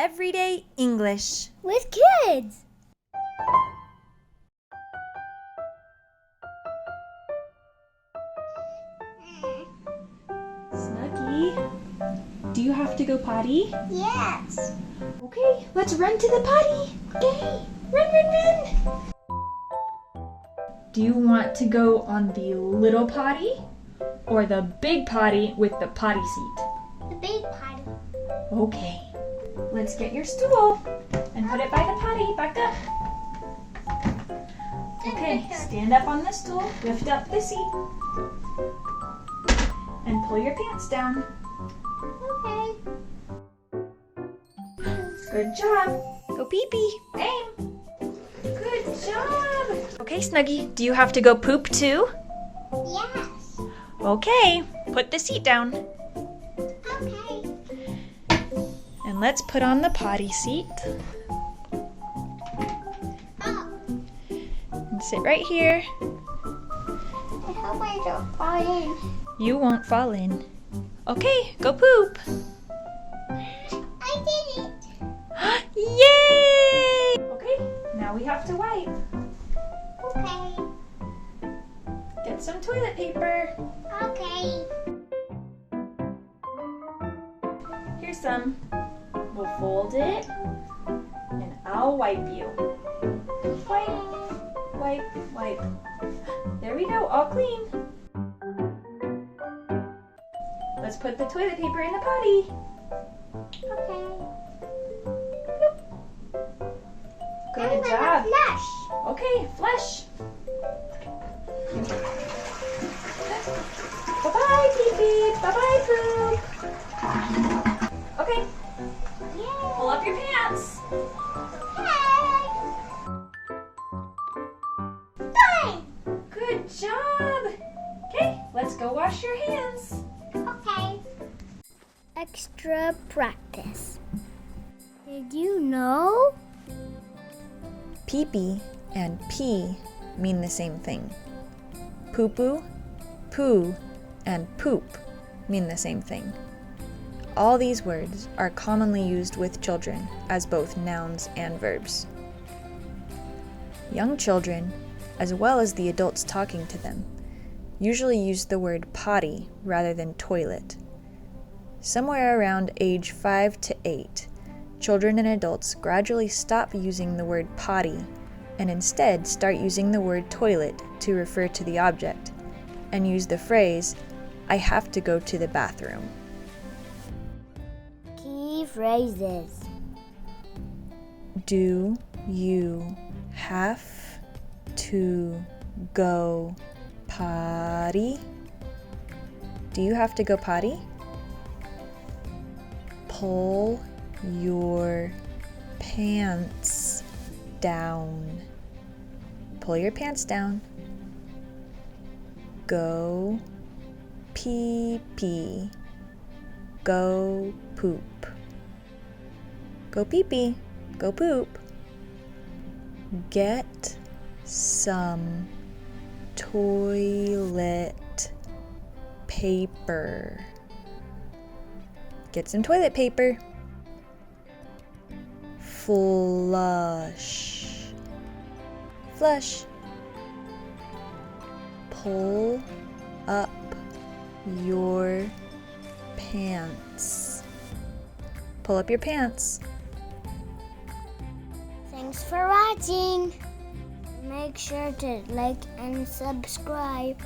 Everyday English with kids. Snuggie, do you have to go potty? Yes. Okay, let's run to the potty. Okay, run. Do you want to go on the little potty or the big potty with the potty seat? The big potty. Okay, let's get your stool and put it by the potty. Back up. Okay, stand up on the stool, lift up the seat, and pull your pants down. Okay. Good job. Go pee-pee. Aim. Good job. Okay, Snuggie, do you have to go poop too? Yes. Okay, put the seat down. Okay. And let's put on the potty seat. Oh, And sit right here. I hope I don't fall in. You won't fall in. Okay, go poop. I did it. Yay! Okay, now we have to wipe. Okay. Get some toilet paper. Okay. Here's some. We'll fold it, and I'll wipe you. Wipe. There we go, all clean. Let's put the toilet paper in the potty. Okay. Good job. Flush. Okay, flush. Bye-bye, pee-pee. Bye-bye, poop. Okay, Yay. pull up your pants. Okay. Done. Good job. Okay, let's go wash your hands. Okay. Extra practice. Did you know? Pee-pee and pee mean the same thing. Poo-poo, poo, and poop mean the same thing. All these words are commonly used with children as both nouns and verbs. Young children, as well as the adults talking to them, usually use the word potty rather than toilet. Somewhere around age 5 to 8, children and adults gradually stop using the word potty and instead start using the word toilet to refer to the object, and use the phrase, "I have to go to the bathroom." Key phrases. Do you have to go potty? Do you have to go potty? Pull your pants down. Pull your pants down. Go pee-pee. Go poop. Go pee-pee. Go poop. Get some toilet paper. Get some toilet paper. Flush. Flush. Pull up your pants. Pull up your pants. Thanks for watching. Make sure to like and subscribe.